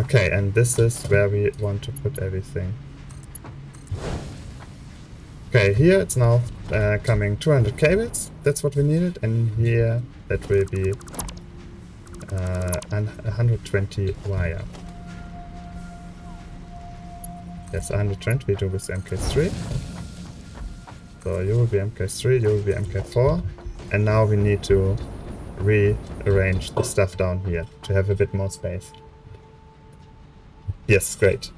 Okay, and this is where we want to put everything. Okay, here it's now coming 200 cables. That's what we needed. And here that will be 120 wire. Yes, 120 we do with MK3. So you will be MK3, you will be MK4. And now we need to rearrange the stuff down here to have a bit more space. Yes, great.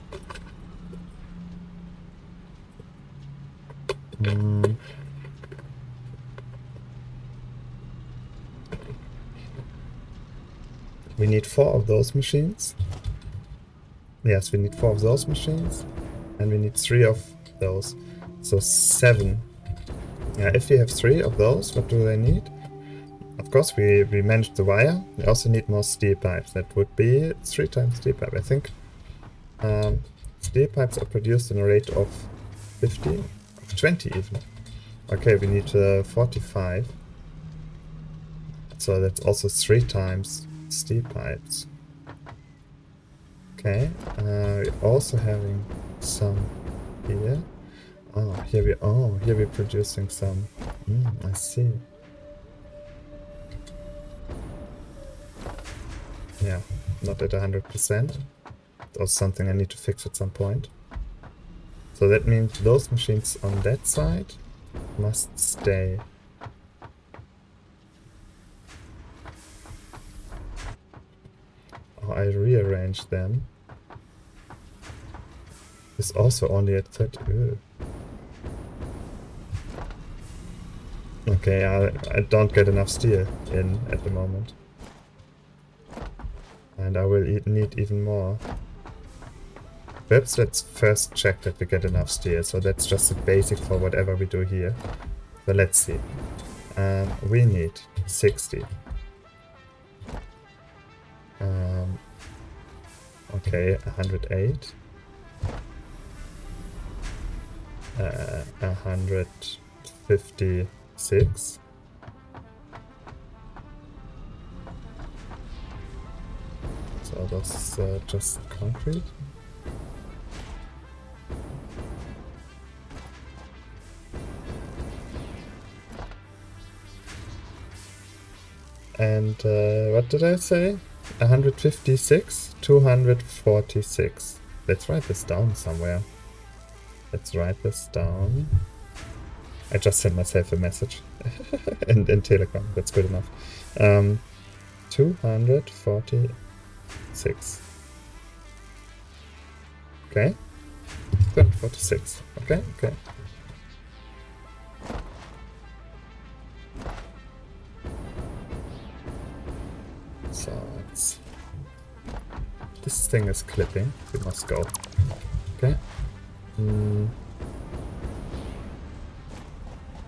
We need 4 of those machines. Yes, we need 4 of those machines. And we need 3 of those. So 7. Yeah, if we have 3 of those, what do they need? Of course, we managed the wire. We also need more steel pipes. That would be 3 times steel pipe, I think. Steel pipes are produced in a rate of 50, of 20 even. Okay, we need 45. So that's also 3 times steel pipes. Okay, we're also having some here. Here we're producing some. I see. Yeah, not at 100%. That's something I need to fix at some point. So that means those machines on that side must stay. Oh, I rearrange them. It's also only at 30. Ew. Okay, I don't get enough steel in at the moment. And I will need even more. Perhaps let's first check that we get enough steel. So that's just the basic for whatever we do here. So let's see. We need 60. Okay, 108. 156. So that's just concrete. And what did I say? 156, 246. Let's write this down somewhere. Let's write this down. I just sent myself a message in Telegram. That's good enough. 246. Okay. 246. Okay, okay. So it's... This thing is clipping. We must go. Okay.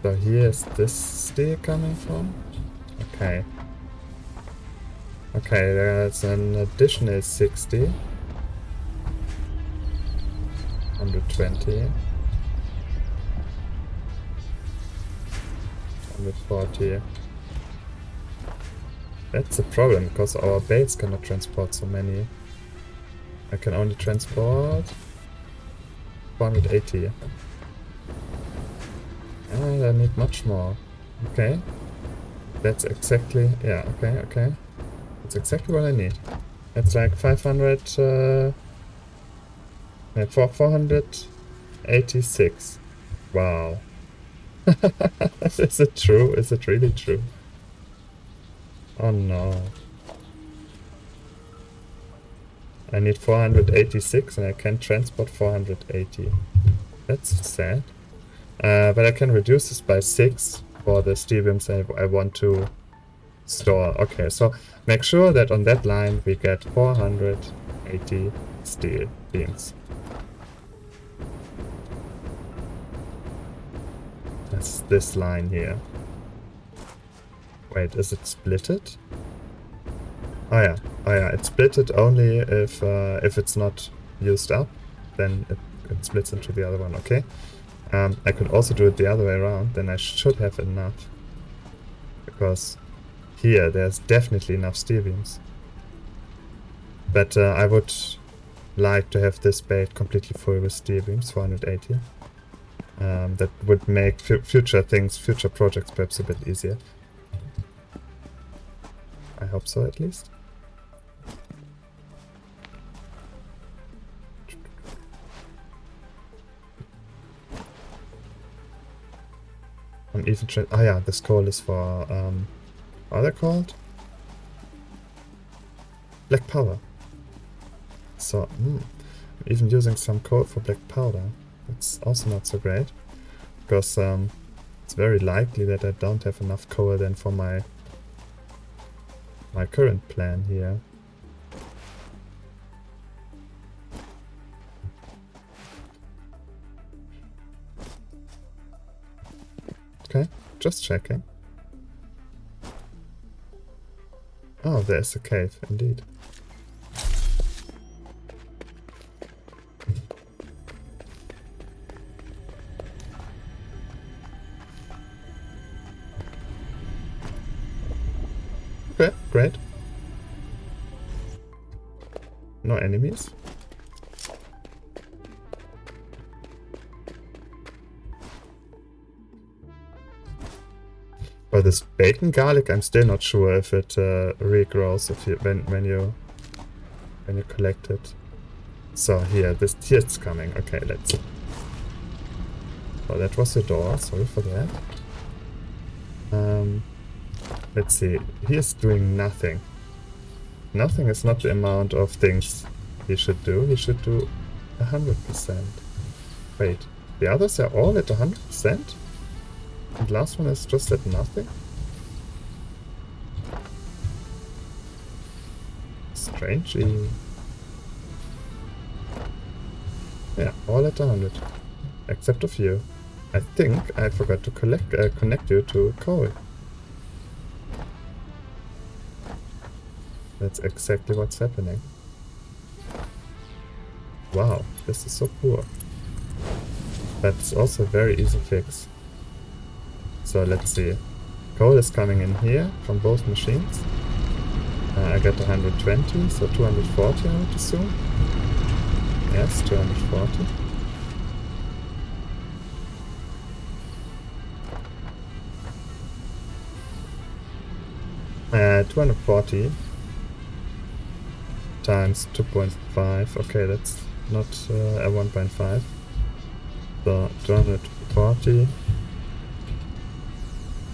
So here's this steel coming from. Okay. Okay, there's an additional 60. 120. 140. That's a problem, because our base cannot transport so many. I can only transport 480. And I need much more. Okay. That's exactly... Yeah, okay, okay. That's exactly what I need. It's like 500... 486. Wow. Is it true? Is it really true? Oh no. I need 486 and I can transport 480. That's sad. But I can reduce this by 6 for the steel beams I want to store. Okay, so make sure that on that line we get 480 steel beams. That's this line here. Wait, is it splitted? Oh yeah, it's splitted only if it's not used up, then it splits into the other one. Okay. I could also do it the other way around, then I should have enough. Because here, there's definitely enough steel beams. But I would like to have this bait completely full with steel beams, 480. That would make future projects perhaps a bit easier. I hope so, at least. I'm even oh yeah, this coal is for, what are they called? Black powder. So, I'm even using some coal for black powder. That's also not so great, because it's very likely that I don't have enough coal then for my current plan here. Okay, just checking. Oh, there's a cave, indeed. Okay, great. No enemies. But this bacon garlic, I'm still not sure if it regrows when you collect it. So here it's coming. Okay, let's see. Oh, that was the door. Sorry for that. Let's see. He is doing nothing. Nothing is not the amount of things he should do. He should do 100%. Wait, the others are all at 100%? And the last one is just at nothing? Strangely. Yeah, all at 100. Except a few. I think I forgot to connect you to coal. That's exactly what's happening. Wow, this is so poor. But it's also a very easy fix. So let's see. Coal is coming in here from both machines. I got 120, so 240 I would assume. Yes, 240. Uh, 240 times 2.5. Okay, that's not a 1.5. So 240.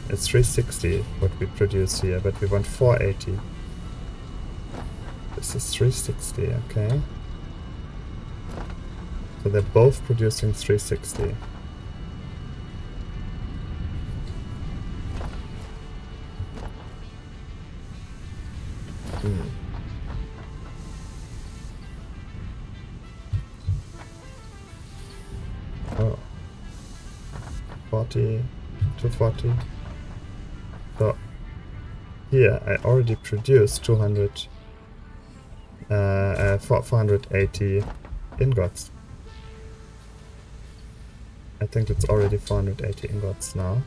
It's 360 what we produce here, but we want 480. This is 360, okay. So they're both producing 360. Oh. 40, 240. So here I already produced 480 ingots. I think it's already 480 ingots now.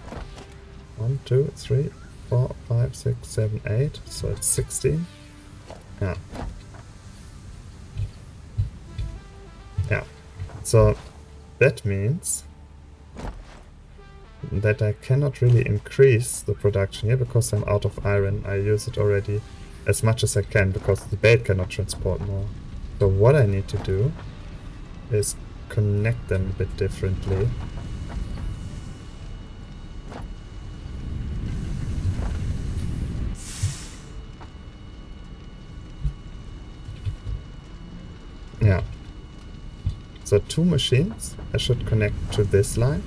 1, 2, 3, 4, 5, 6, 7, 8. So it's 16. Yeah. Yeah. So that means that I cannot really increase the production here because I'm out of iron. I use it already as much as I can because the bait cannot transport more. So what I need to do is connect them a bit differently. Yeah. So 2 machines I should connect to this line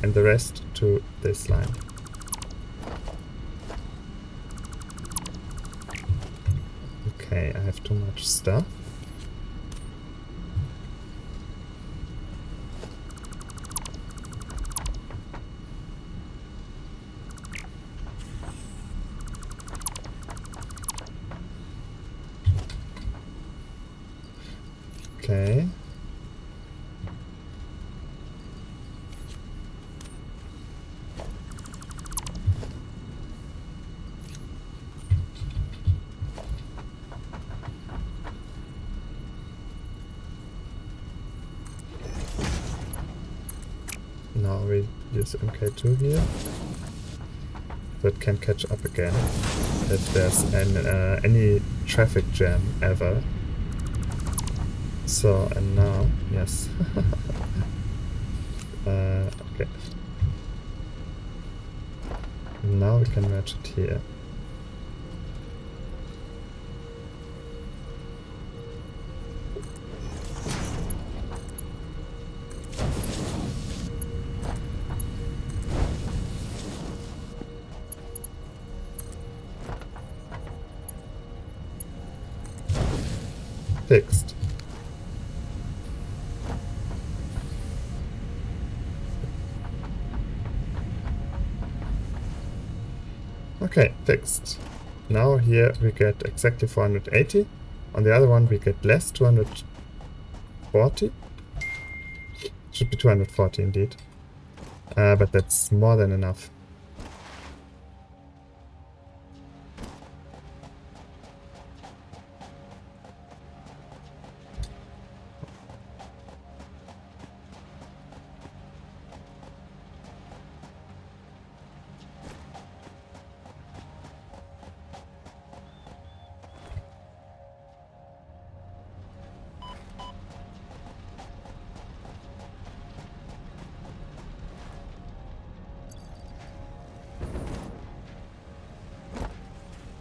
and the rest to this line. Okay, I have too much stuff. Okay. Now we use MK2 here. So it can catch up again. If there's any traffic jam ever. So, and now, yes. Okay. Now we can merge it here. Fixed. Okay, fixed. Now here we get exactly 480. On the other one we get less, 240. Should be 240 indeed. But that's more than enough.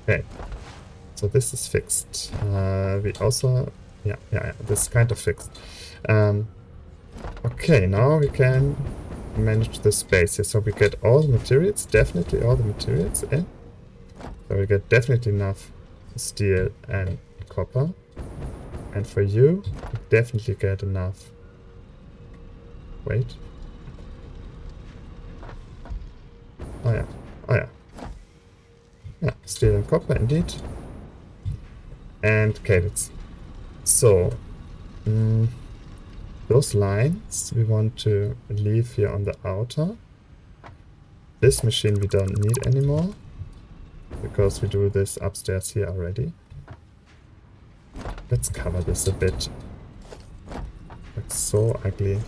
Okay, so this is fixed. We also, yeah, this is kind of fixed. Okay, now we can manage the space here. So we get all the materials, definitely all the materials in. So we get definitely enough steel and copper. And for you, we definitely get enough. Wait. Oh yeah, oh yeah. Yeah, steel and copper indeed. And cables. So, those lines we want to leave here on the outer. This machine we don't need anymore, because we do this upstairs here already. Let's cover this a bit. It's so ugly.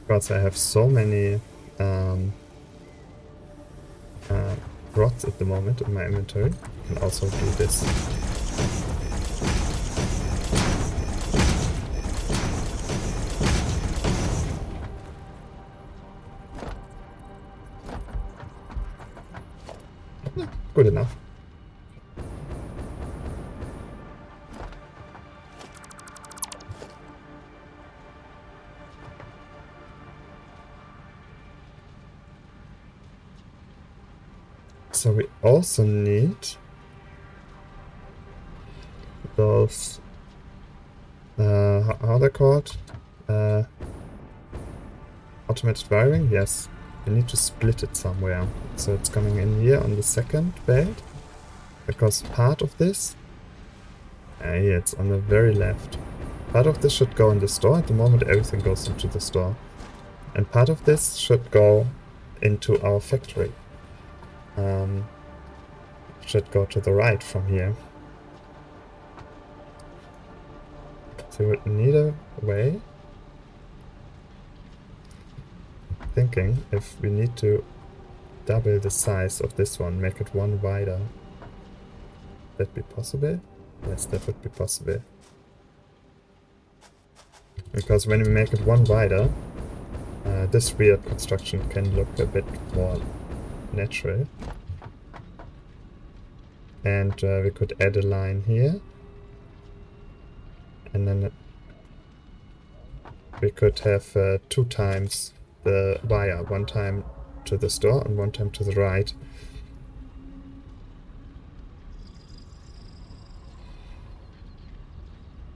Because I have so many rods at the moment in my inventory. I can also do this. Good enough. So we also need those, how are they called? Automated wiring? Yes. We need to split it somewhere. So it's coming in here on the second belt. Because part of this, here it's on the very left. Part of this should go in the store. At the moment everything goes into the store. And part of this should go into our factory. Should go to the right from here. So we need a way. Thinking if we need to double the size of this one, make it one wider. That be possible? Yes, that would be possible. Because when we make it one wider, this rear construction can look a bit more natural. And we could add a line here. And then we could have 2 times the wire. One time to the store and one time to the right.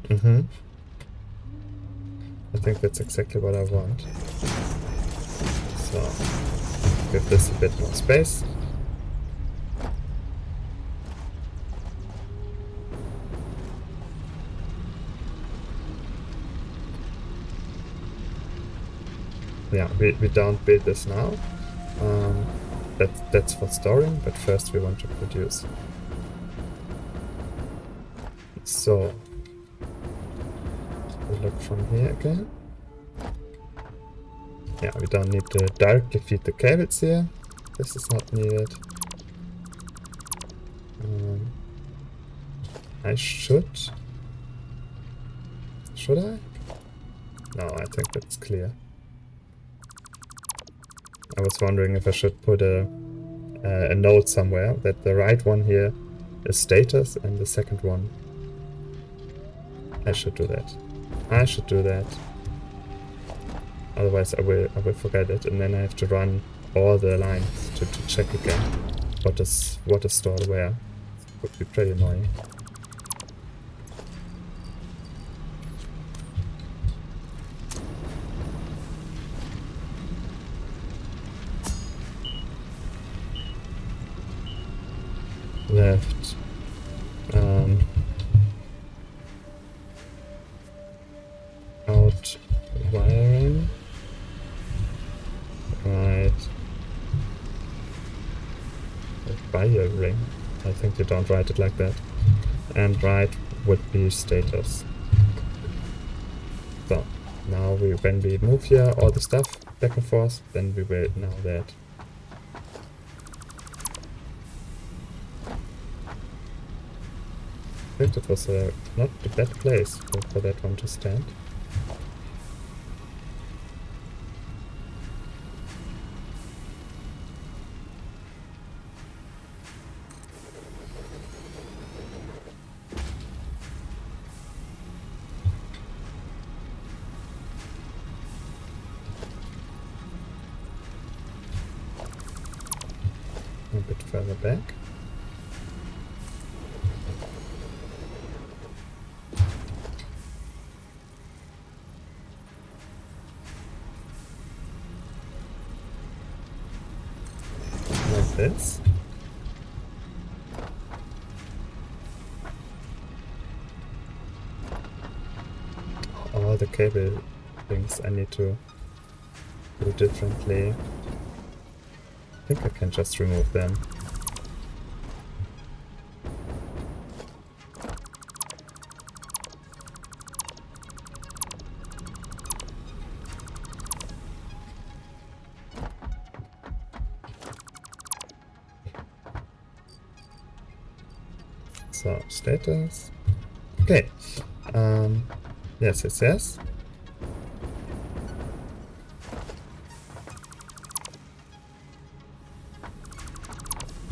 Mm-hmm. I think that's exactly what I want. So, give this a bit more space. Yeah, we don't build this now. That's for storing, but first we want to produce. So, we look from here again. Yeah, we don't need to directly feed the cables here. This is not needed. I should I? No, I think that's clear. I was wondering if I should put a note somewhere that the right one here is status and the second one. I should do that. I should do that. Otherwise I will forget it, and then I have to run all the lines to check again what is stored where. It would be pretty annoying. Left. Out wiring. Right. Wiring. I think you don't write it like that. And right would be status. So now when we move here all the stuff back and forth, then we will know that. I think it was not a bad place for that one to stand. A bit further back. Like this. All the cable things I need to do differently. I think I can just remove them. So, status. Okay. Yes.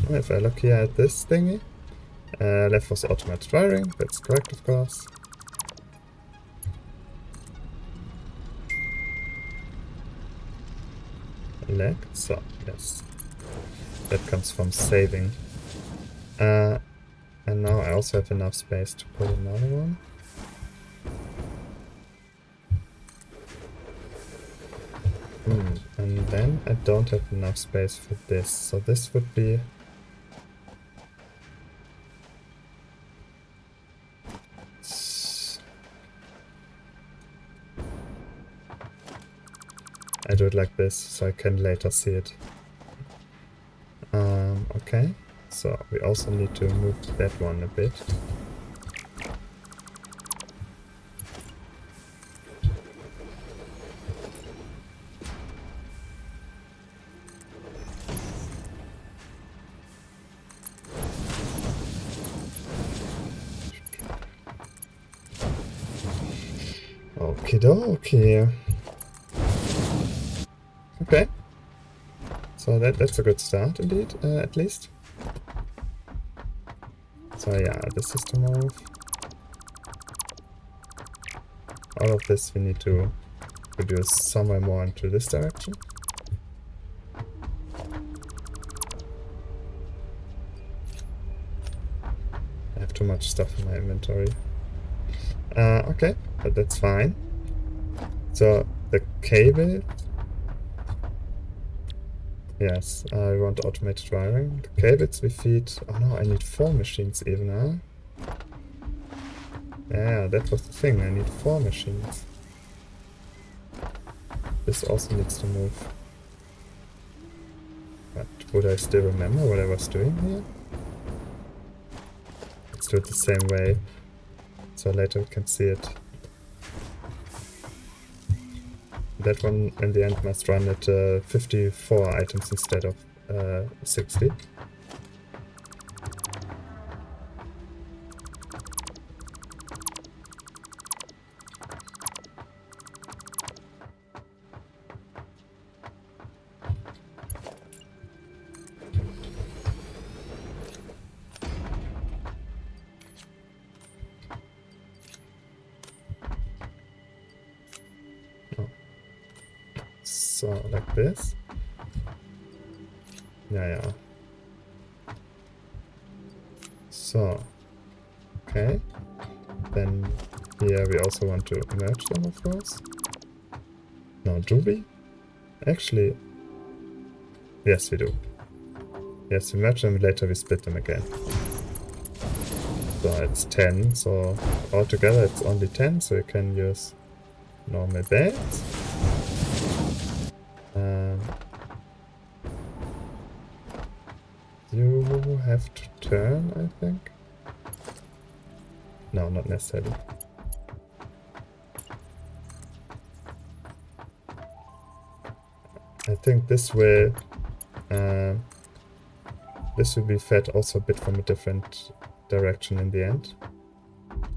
If I look here at this thingy, left was automated wiring, that's correct of course. Elect, so yes, that comes from saving. And now I also have enough space to put another one. And then I don't have enough space for this, so this would be... I do it like this, so I can later see it. Okay, so we also need to move that one a bit. Okie dokie. Okay. So that's a good start indeed, at least. So yeah, this is to move. All of this we need to reduce somewhere more into this direction. I have too much stuff in my inventory. Okay, but that's fine. So the cable. Yes, I want automated wiring. The cables we feed. Oh no, I need 4 machines even, huh? Yeah, that was the thing. I need 4 machines. This also needs to move. But would I still remember what I was doing here? Let's do it the same way, so later we can see it. That one in the end must run at 54 items instead of 60. So, like this. Yeah. So, okay. Then here we also want to merge them, of course. No, do we? Actually, yes, we do. Yes, we merge them, later we split them again. So it's 10, so altogether it's only 10, so you can use normal beds. You have to turn, I think. No, not necessarily. I think this will be fed also a bit from a different direction in the end.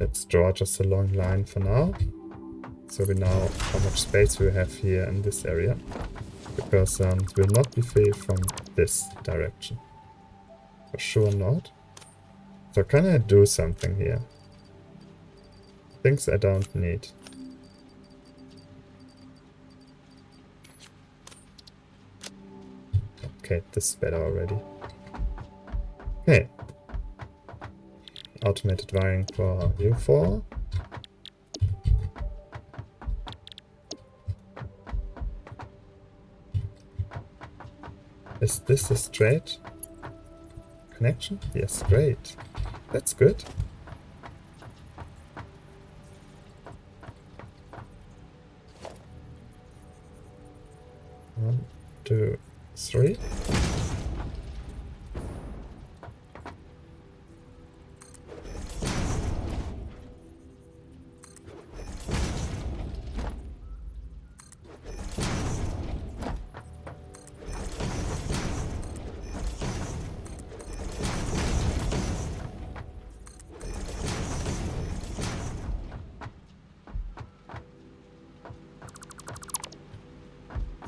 Let's draw just a long line for now, so we know how much space we have here in this area, because it will not be filled from this direction. For sure not. So can I do something here? Things I don't need. Okay, this is better already. Okay. Automated wiring for U4. Is this a straight connection? Yes, great. That's good. 1, 2, 3.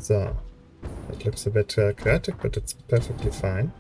So, it looks a bit chaotic, but it's perfectly fine.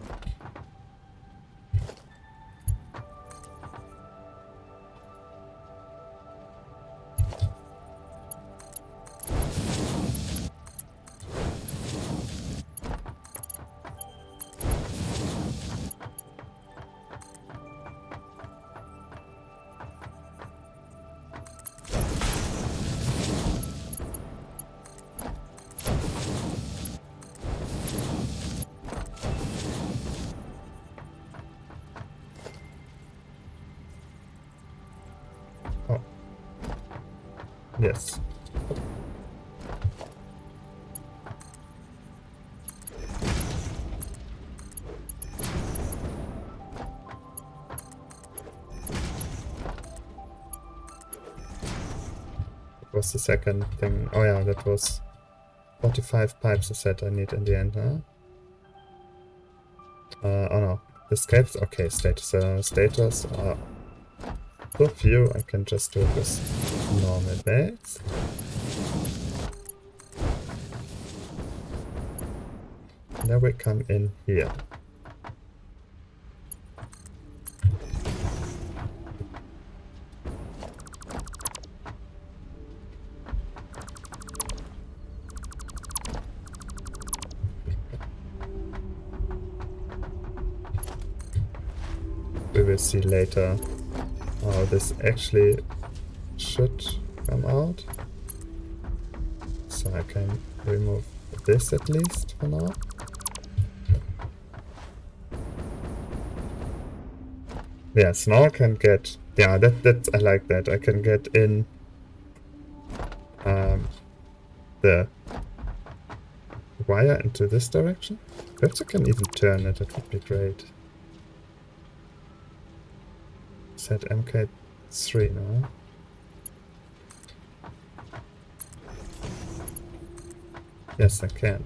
Oh. Yes. What was the second thing? Oh yeah, that was 45 pipes I said I need in the end, huh? Oh no. Escapes? Okay, status. Status are so few, I can just do it with normal bags. Now we come in here. We will see later how this actually should come out. So I can remove this at least for now. Yes, now I can get... Yeah, that's I like that. I can get in the wire into this direction. Perhaps I can even turn it, that would be great. Set MK3 now. Yes, I can.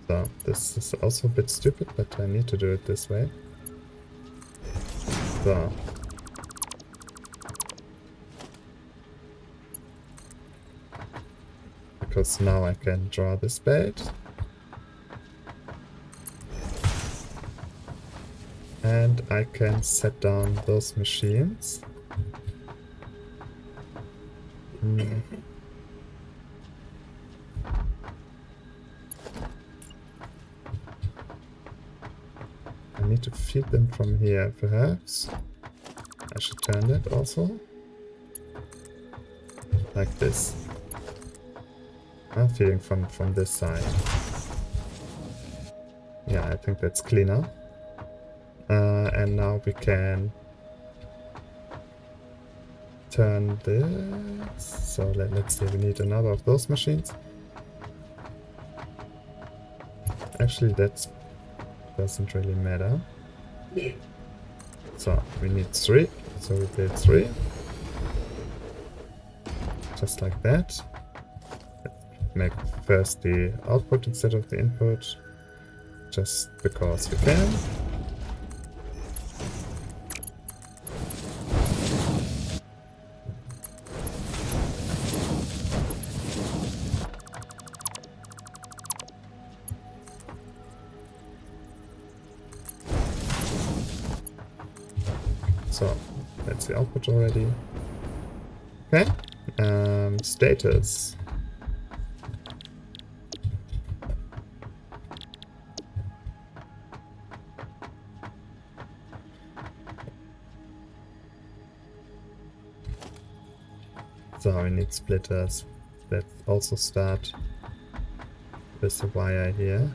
So, this is also a bit stupid, but I need to do it this way. So. Because now I can draw this bait. And I can set down those machines. I need to feed them from here, perhaps. I should turn that also. Like this. I'm feeding from this side. Yeah, I think that's cleaner. And now we can turn this. So let's see, we need another of those machines. Actually, that doesn't really matter. So we need 3. So we build 3. Just like that. Make first the output instead of the input. Just because we can. So, that's the output already. Okay. Status. So we need splitters. Let's also start with the wire here.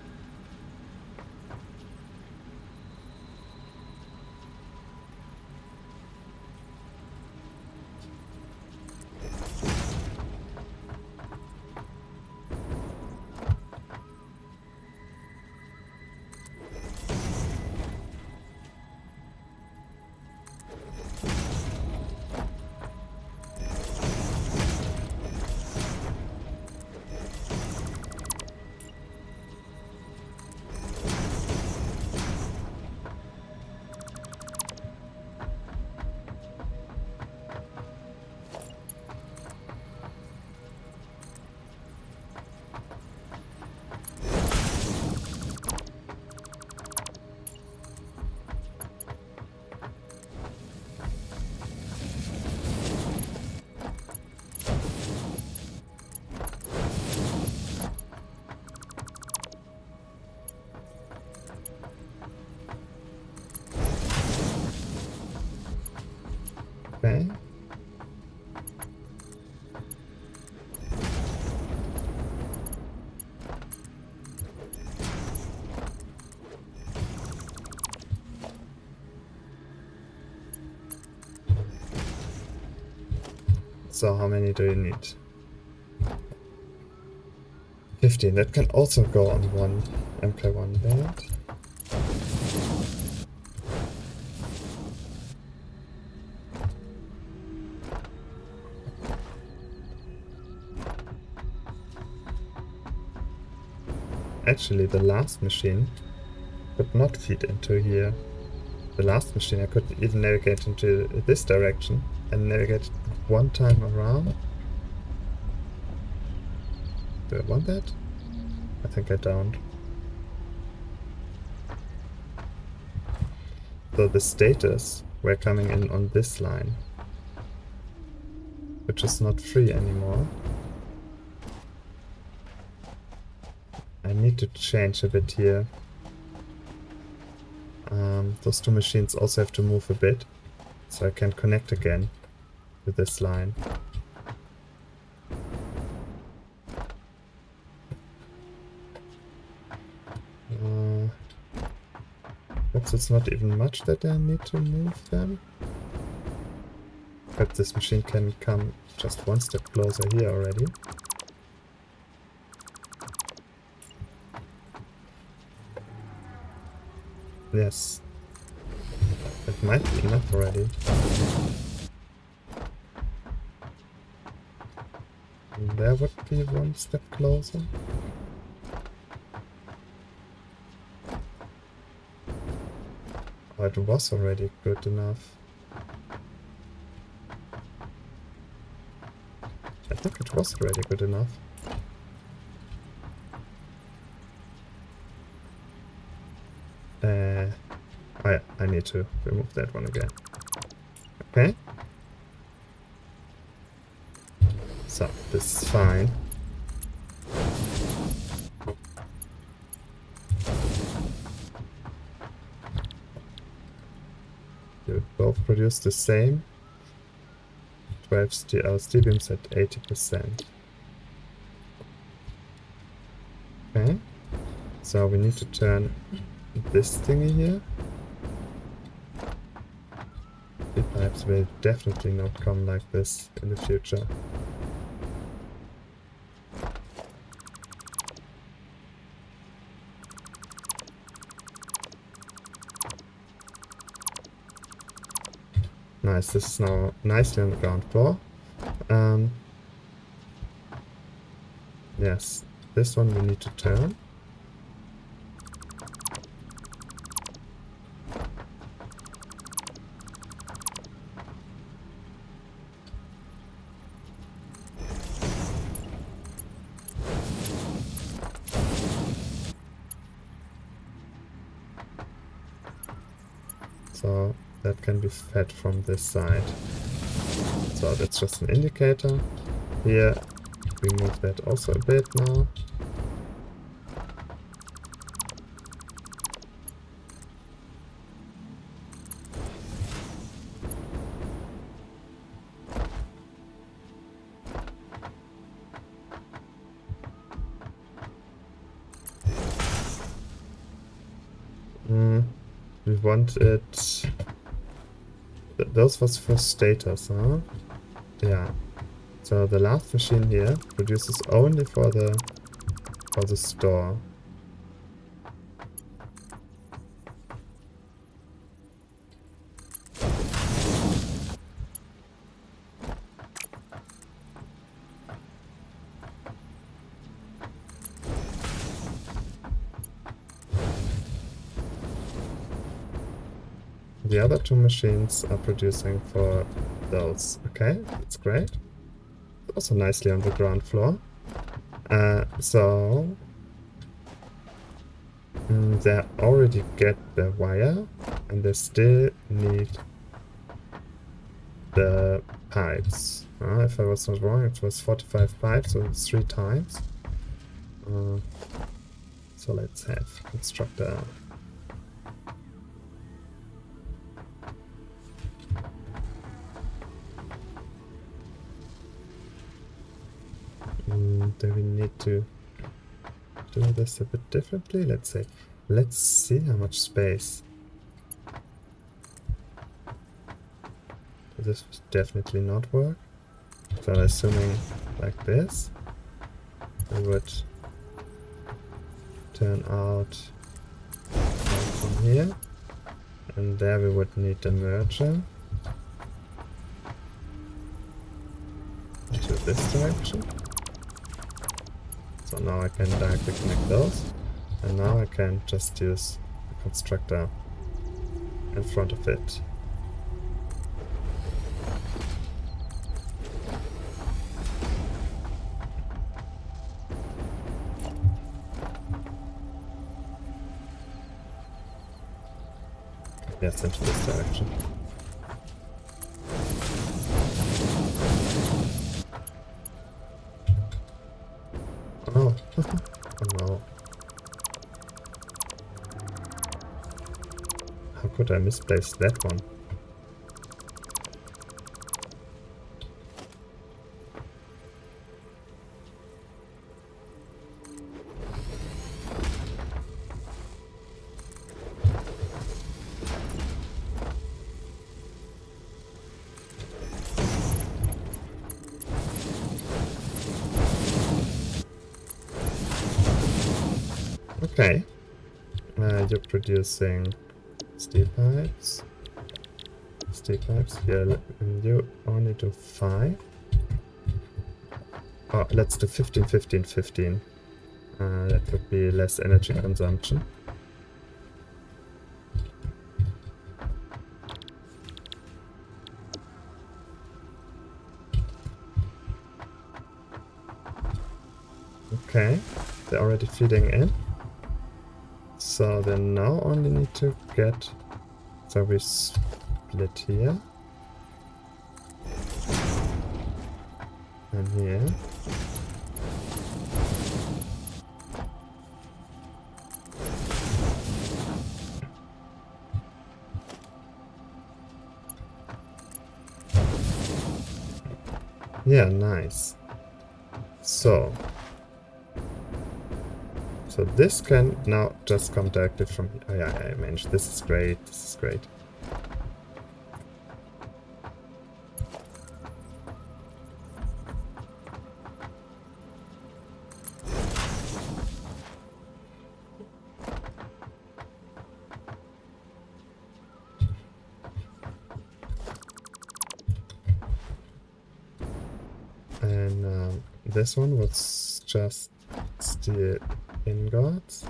Okay. So how many do you need? 15. That can also go on one MK1 band. Actually, the last machine could not feed into here. The last machine I could even navigate into this direction and navigate one time around. Do I want that? I think I don't. So the status, we're coming in on this line, which is not free anymore. I need to change a bit here. Those two machines also have to move a bit, so I can connect again to this line. Perhaps it's not even much that I need to move them. Perhaps this machine can come just one step closer here already. Yes. That might be enough already. And there would be one step closer. Oh, it was already good enough. I think it was already good enough. Oh yeah, I need to remove that one again. Okay. So, this is fine. You both produce the same. 12 steel beams at 80%. Okay. So we need to turn this thingy here. The pipes will definitely not come like this in the future. Nice, this is now nicely on the ground floor. Yes, this one we need to turn. So that can be fed from this side. So that's just an indicator. Here we move that also a bit now. We want it... Those was for status, huh? Yeah. So the last machine here produces only for the store. The other two machines are producing for those. Okay, that's great. Also nicely on the ground floor. So they already get the wire, and they still need the pipes. If I was not wrong, it was 45 pipes, so it's 3 times. So let's have constructor. Do we need to do this a bit differently? Let's see how much space. This would definitely not work. So assuming like this, we would turn out from here, and there we would need the merger into this direction. So now I can directly connect those, and now I can just use the constructor in front of it. Yes, into this direction. Oh, oh no. How could I misplace that one? Okay. You're producing steel pipes. Steel pipes. Yeah, you only do 5. Oh, let's do 15, 15, 15. That would be less energy consumption. Okay, they're already feeding in. So they now only need to get... So we split here. And here. Yeah, nice. So this can now just come directly from here. Oh yeah, I managed. This is great. This is great. And this one was just steel ingots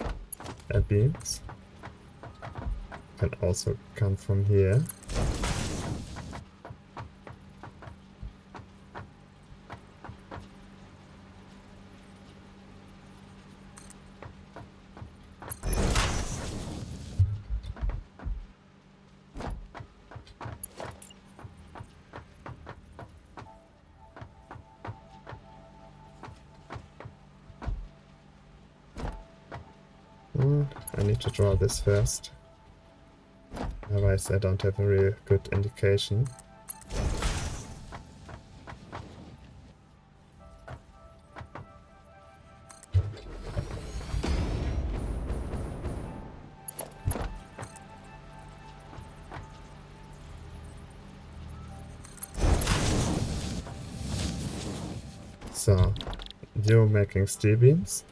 and beams. Can also come from here. I need to draw this first. Otherwise I don't have a real good indication. So, you're making steel beams,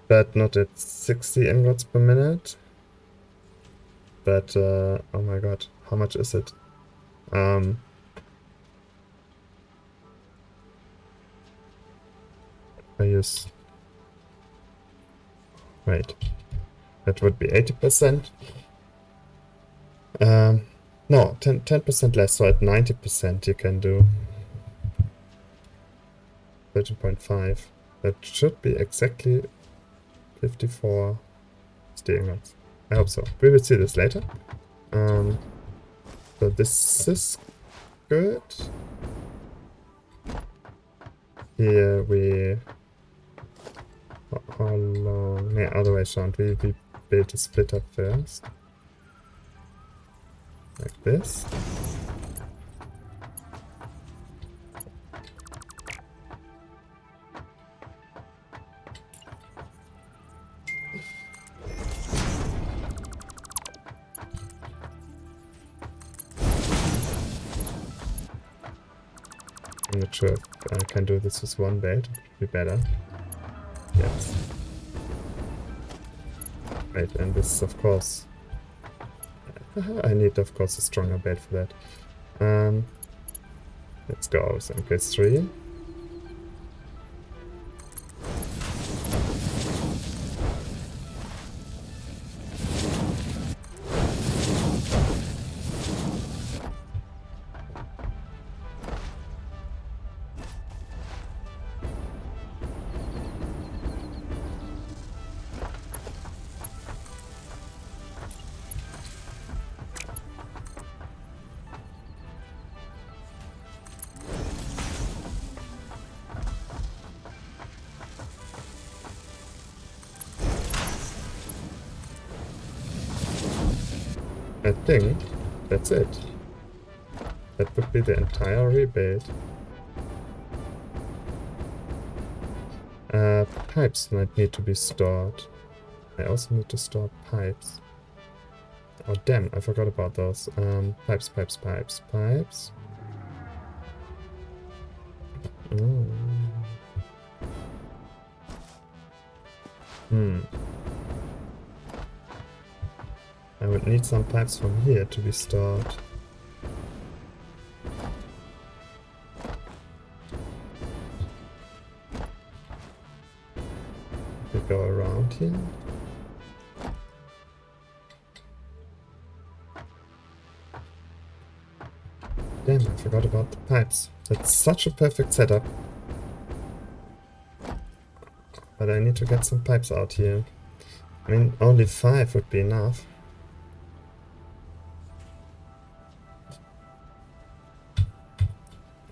but not at 60 ingots per minute. But, oh my god, how much is it? I use... Wait, that would be 80%. No, 10% less, so at 90% you can do 13.5. That should be exactly 54 steel ingots. I hope so. We will see this later. So this is good. Here we... How long? Yeah, other way around. We build a splitter first. Like this. I'm not sure if I can do this with one bait. It would be better. Yes. Right, and this is of course... I need of course a stronger bait for that. Let's go with MK3. I think that's it. That would be the entire rebuild. Pipes might need to be stored. I also need to store pipes. Oh damn, I forgot about those. Pipes. Mm. I would need some pipes from here to be stored. We go around here. Damn, I forgot about the pipes. That's such a perfect setup. But I need to get some pipes out here. I mean, only 5 would be enough.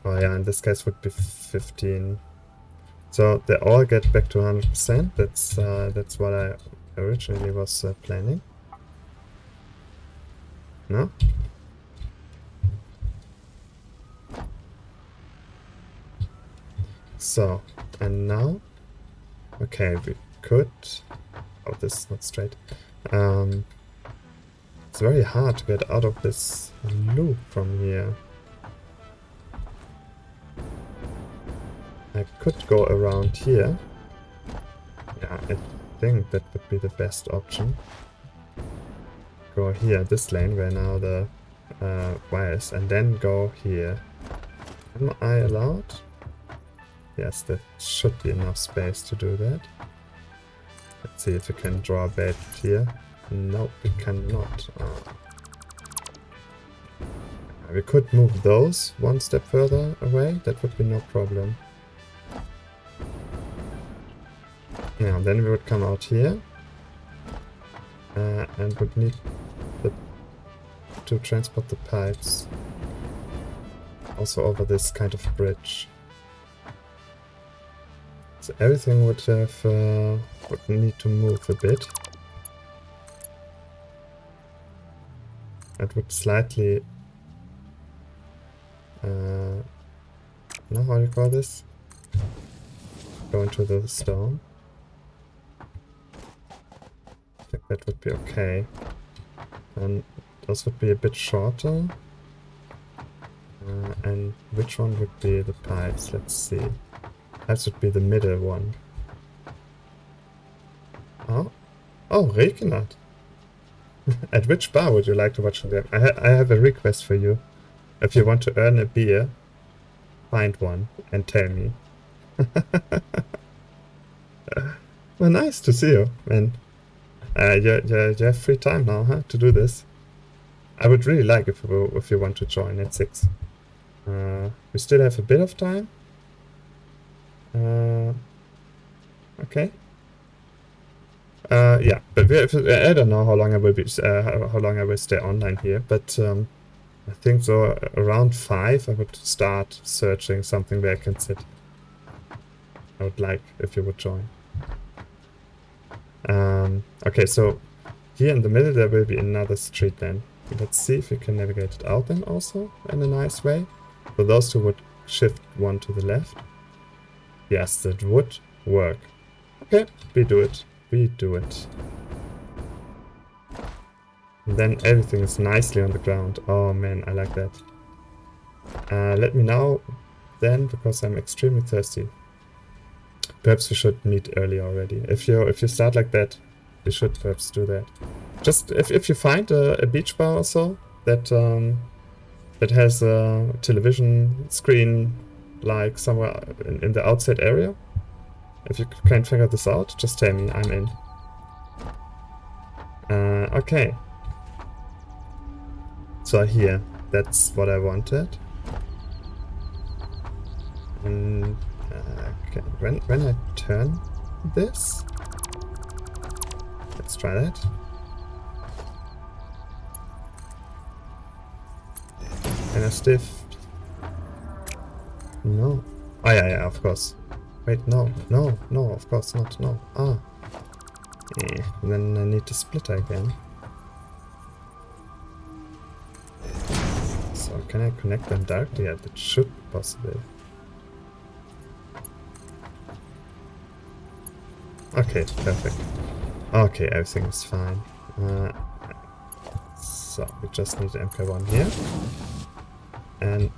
Oh yeah, in this case would be 15. So they all get back to 100%. That's what I originally was planning. No? So, and now? Okay, we could... Oh, this is not straight. It's very hard to get out of this loop from here. I could go around here. Yeah, I think that would be the best option. Go here, this lane where now the wires, and then go here. Am I allowed? Yes, there should be enough space to do that. Let's see if we can draw a bait here. No, we cannot. We could move those one step further away, that would be no problem. Now, then we would come out here and would need to transport the pipes also over this kind of bridge. So everything would have would need to move a bit. It would slightly how do you call this? Go into the stone. I think that would be okay. And those would be a bit shorter. And which one would be the pipes? Let's see. Pipes would be the middle one. Oh, Reginat. At which bar would you like to watch them? I have a request for you. If you want to earn a beer, find one and tell me. Well, nice to see you, man. You have free time now, huh, to do this. I would really like if you want to join at 6. We still have a bit of time. Okay. Yeah, but I don't know how long I will be, how long I will stay online here, but I think so around 5 I would start searching something where I can sit. I would like if you would join. Okay, so here in the middle there will be another street then. Let's see if we can navigate it out then also in a nice way. So those two would shift one to the left. Yes, that would work. Okay, we do it. We do it. And then everything is nicely on the ground. Oh man, I like that. Let me now then, because I'm extremely thirsty. Perhaps we should meet early already. If you start like that, you should perhaps do that. Just if you find a beach bar or so that that has a television screen like somewhere in the outside area. If you can figure this out, just tell me, I'm in. Okay. So here, that's what I wanted. And okay. When I turn this, let's try that. Can I stiff? No. Oh yeah, of course. Wait, no, of course not, no. Yeah, then I need to split again. Or can I connect them directly? Yeah, that should be possible. Okay, perfect. Okay, everything is fine. So we just need the MK1 here. And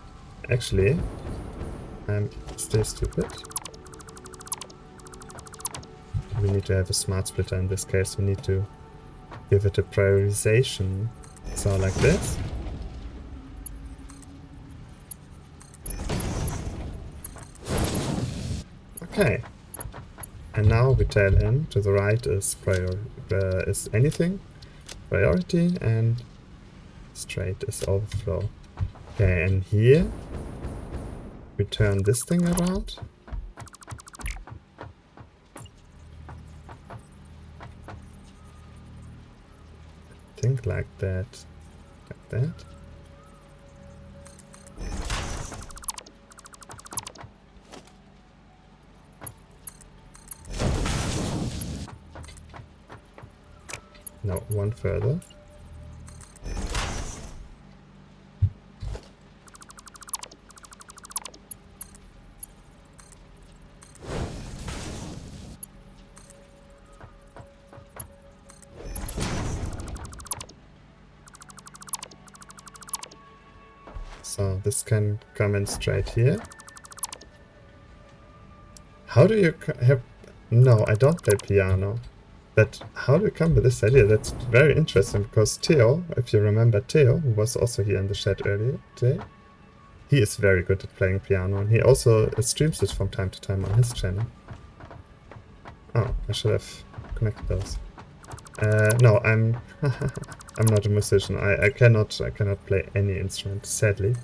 actually, I'm still stupid. We need to have a smart splitter in this case. We need to give it a prioritization. So like this. Okay. And now we tell him to the right is is anything, priority, and straight is overflow. Okay, and here we turn this thing around. Think like that. Like that. No, one further. So this can come in straight here. How do you have... No, I don't play piano. But how do you come with this idea? That's very interesting because Theo, if you remember Theo, who was also here in the chat earlier today, he is very good at playing piano and he also streams it from time to time on his channel. Oh, I should have connected those. No, I'm I'm not a musician. I cannot play any instrument, sadly.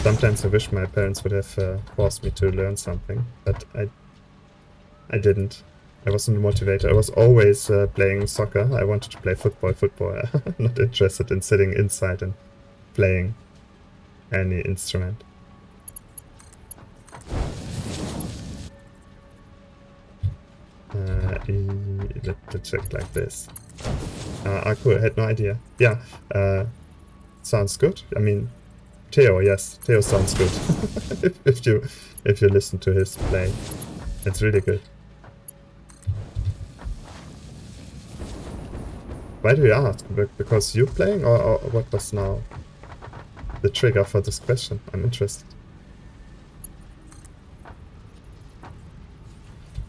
Sometimes I wish my parents would have forced me to learn something, but I didn't. I wasn't motivated. I was always playing soccer. I wanted to play football. I'm not interested in sitting inside and playing any instrument. Let's check like this. Cool. I had no idea. Yeah, sounds good. I mean, Theo, yes, Theo sounds good. if you listen to his play, it's really good. Why do you ask? Because you're playing, or what was now the trigger for this question? I'm interested.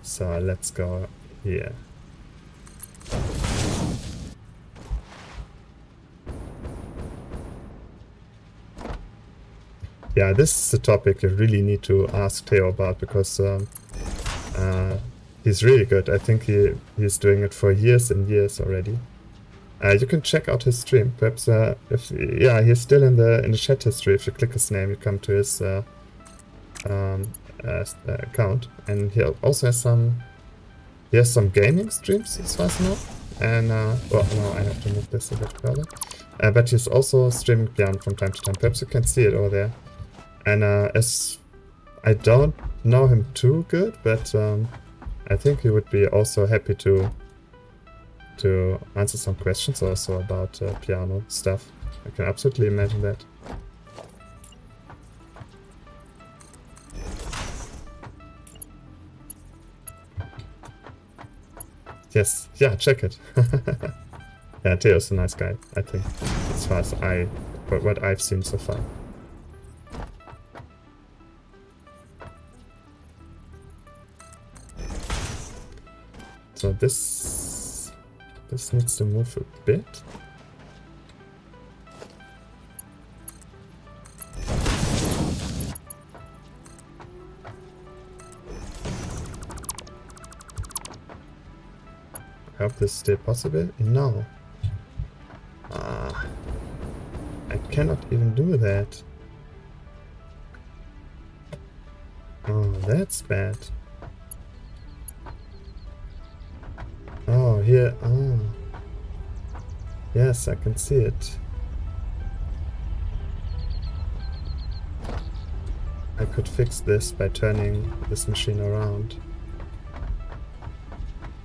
So let's go here. Yeah, this is a topic you really need to ask Theo about because he's really good. I think he's doing it for years and years already. You can check out his stream. Perhaps he's still in the chat history. If you click his name, you come to his account, and he also has some gaming streams as far as I know. And well, no, I have to move this a bit further. But he's also streaming piano from time to time. Perhaps you can see it over there. And as I don't know him too good, but I think he would be also happy to answer some questions also about piano stuff. I can absolutely imagine that. Yes, yeah, check it. Yeah, Theo's a nice guy, I think, as far as what I've seen so far. So this needs to move a bit. I hope this is still possible. No. I cannot even do that. Oh, that's bad. Oh, here. Oh. Yes, I can see it. I could fix this by turning this machine around.